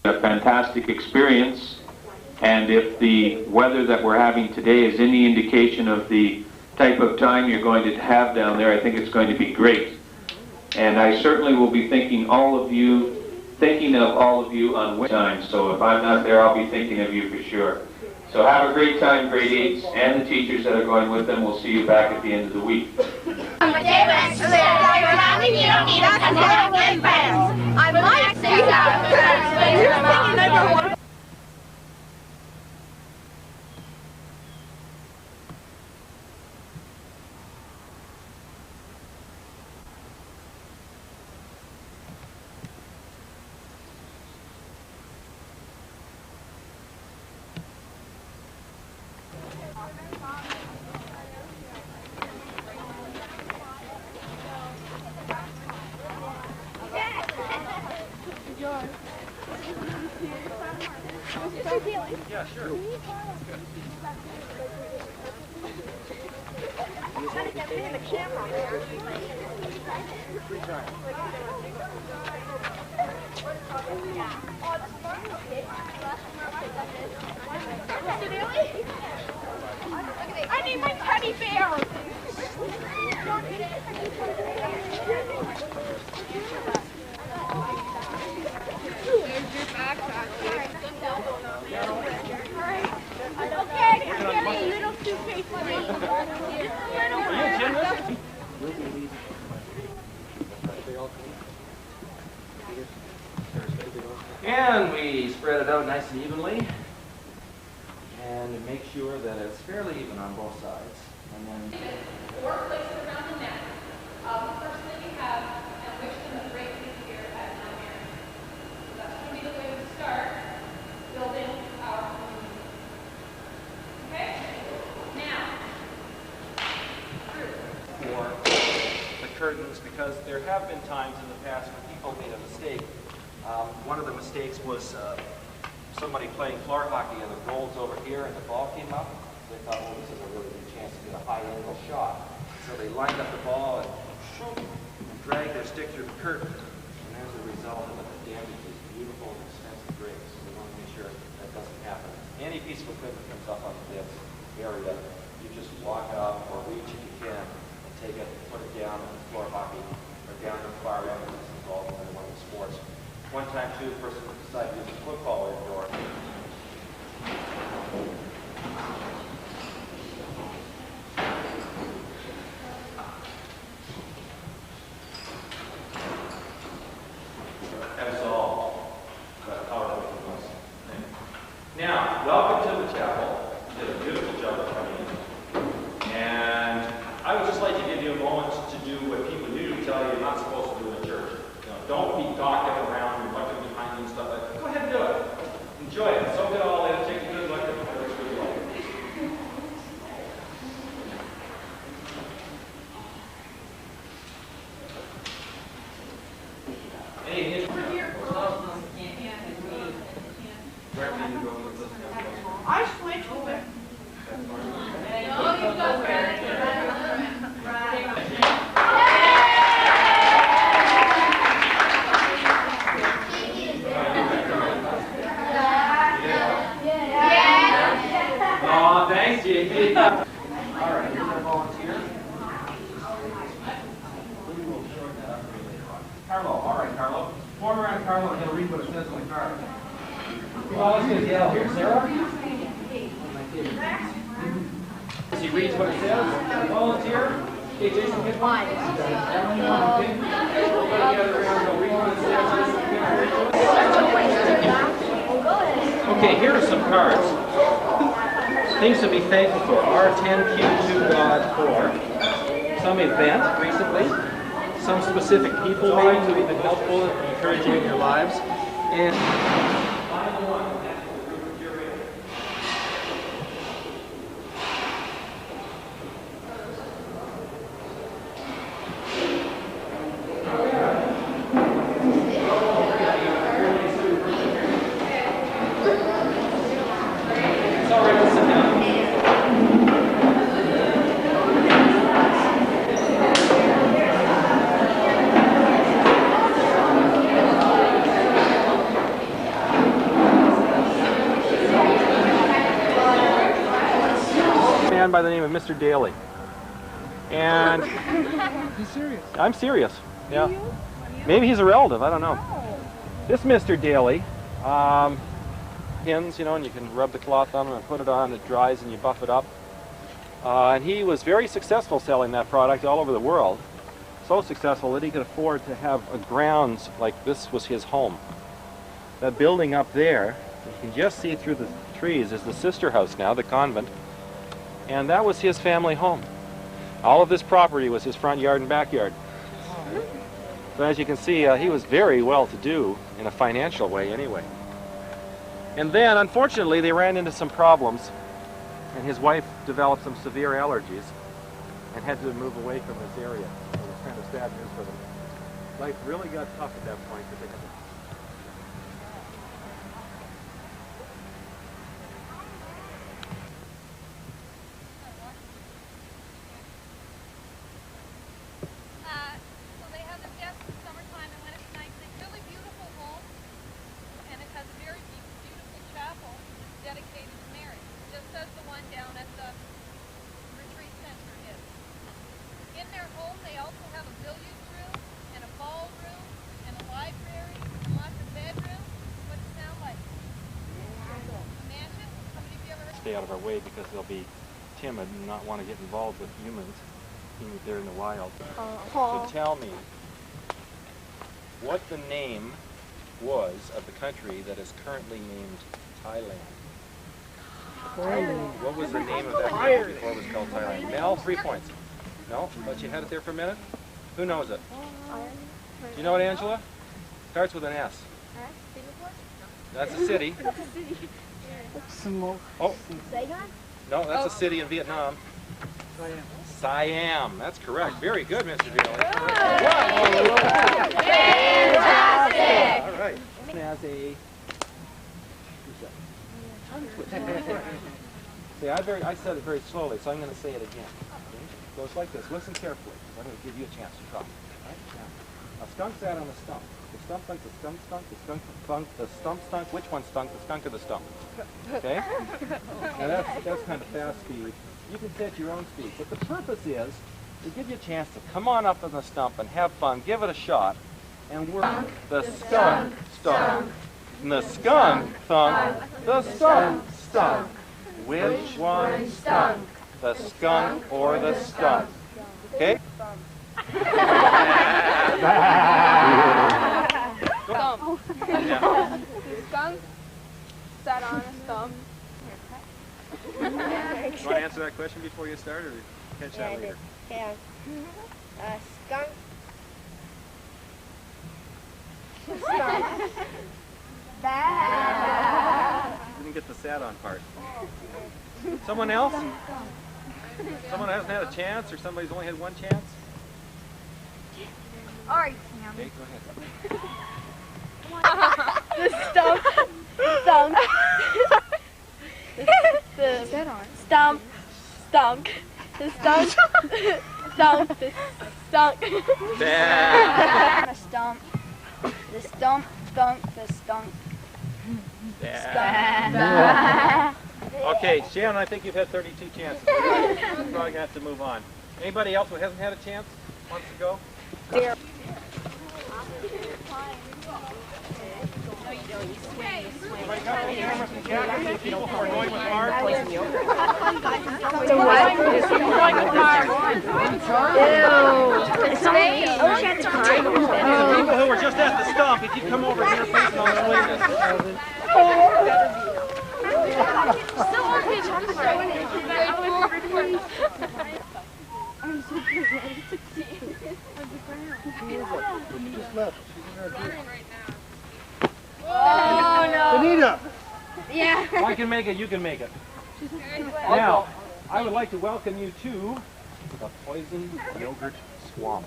A fantastic experience, and if the weather that we're having today is any indication of the type of time you're going to have down there, I think it's going to be great. And I certainly will be thinking of all of you on winter time, so if I'm not there, I'll be thinking of you for sure. So have a great time, grade 8s, and the teachers that are going with them. We'll see you back at the end of the week. I might see that. Yeah, sure. Gotta get me in the camera there. I need my teddy bear. There's your backpack. Okay, I'm getting a little suitcase for me. And we spread it out nice and evenly. And make sure that it's fairly even on both sides. And then Or place it around the neck of the person that you have and wish them a great week here at Mount Airy. So that's going to be the way we start building our community. Okay? Now, for the curtains, because there have been times in the past when people made a mistake. One of the mistakes was somebody playing floor hockey and the goal's over here and the ball came up. They thought, well, this is a really good chance to get a high-angle shot. So they lined up the ball and shoot, and dragged their stick through the curtain. And as a result of it, the damage is beautiful and expensive breaks. So we want to make sure that doesn't happen. Any piece of equipment comes up on this area, you just walk up or reach if you can and take it, put it down on the floor hockey or down to the far end. This is all in one of the sports. One time, too, the person decided to use a football indoor. Now, welcome to the chapel. You did a beautiful job of coming in. And I would just like to give you a moment to do what people usually tell you you're not supposed to do in church. You know, don't be talking around and looking behind you and stuff like that. Go ahead and do it. Enjoy it. Soak it all in. Take a good look at it. It's good luck. Any where can you go with this? I switched with it. Oh, thanks, Jake. All right, here's our volunteer. We will shorten that up for you later on. Carlo, all right, Carlo. Form around Carlo and he'll read what it says on the card. Well, let's get yell here. Sarah? As he reads what it says, volunteer. Okay, Jason, get one. Everyone, everybody gather around, go read what it says. Okay, here are some cards. Things to be thankful for. R10Q2 God 4. Some event recently. Some specific people maybe who have been helpful and encouraging in your lives. And man by the name of Mr. Daly. And He's serious. I'm serious. Yeah. Maybe he's a relative. I don't know. This Mr. Daly, pins, you know, and you can rub the cloth on them and put it on. It dries and you buff it up. And he was very successful selling that product all over the world. So successful that he could afford to have a grounds like this was his home. That building up there, you can just see through the trees, is the sister house now, the convent. And that was his family home. All of this property was his front yard and backyard. So as you can see, he was very well-to-do in a financial way anyway. And then, unfortunately, they ran into some problems, and his wife developed some severe allergies and had to move away from this area. So it was kind of sad news for them. Life really got tough at that point for them. So they have the guests in summertime, and when it's nice, it's a really beautiful home, and it has a very beautiful chapel dedicated to Mary, just as the one down at the retreat center is. In their home, they also have a billiards room, and a ballroom, and a library, and lots of bedrooms. What's it sound like? A mansion? How many of you ever heard? Stay out of our way because they'll be timid and not want to get involved with humans. They're in the wild. So tell me what the name was of the country that is currently named Thailand. What was the name of that country before it was called Thailand? Mel, 3 points. No? But you had it there for a minute? Who knows it? Do you know it, Angela? Starts with an S. That's a city. Oh. No, that's a city in Vietnam. Siam. That's correct. Very good, Mr. Daly. Fantastic! All right. As a... See, I said it very slowly, so I'm going to say it again. It goes like this. Listen carefully. I'm going to give you a chance to talk. All right? Now, a skunk sat on a stump. The stump stunk, the skunk stunk, the skunk stunk, the stump stunk. Which one stunk? The skunk or the stump? Okay? Now that's kind of fast speed. You can set your own speed. But the purpose is to give you a chance to come on up on the stump and have fun, give it a shot, and work the skunk stunk. And the skunk thunk, the stump stunk. Which one stunk? The skunk or the stump? Okay? Stump. Yeah. The skunk sat on a stump. You want to answer that question before you start, or catch that later? Yeah. Skunk. Didn't get the sat on part. Someone else? Someone hasn't had a chance, or somebody's only had one chance? All right, Okay, go ahead. The stump. Stunk. The stump. Stunk. The stump. Stunk. The stunk. Bad. A stump. The stump stunk. The stunk. Bad. Okay, Shannon, I think you've had 32 chances. You're probably going to have to move on. Anybody else who hasn't had a chance wants to go? There. Everybody got the cameras and jackets if you know where we're going with Mark? People who were just at the stump, if you come over here facing on the witness. Just left. She's in there. Oh no. Anita! Yeah. If I can make it, you can make it. Now, I would like to welcome you to the Poison Yogurt Swamp.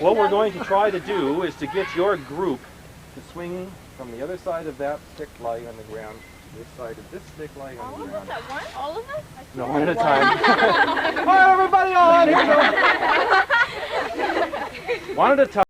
What we're going to try to do is to get your group to swing from the other side of that stick lying on the ground to this side of this stick lying on the ground. All of us? No, one at a time. All right, everybody on! Here we go. One at a time.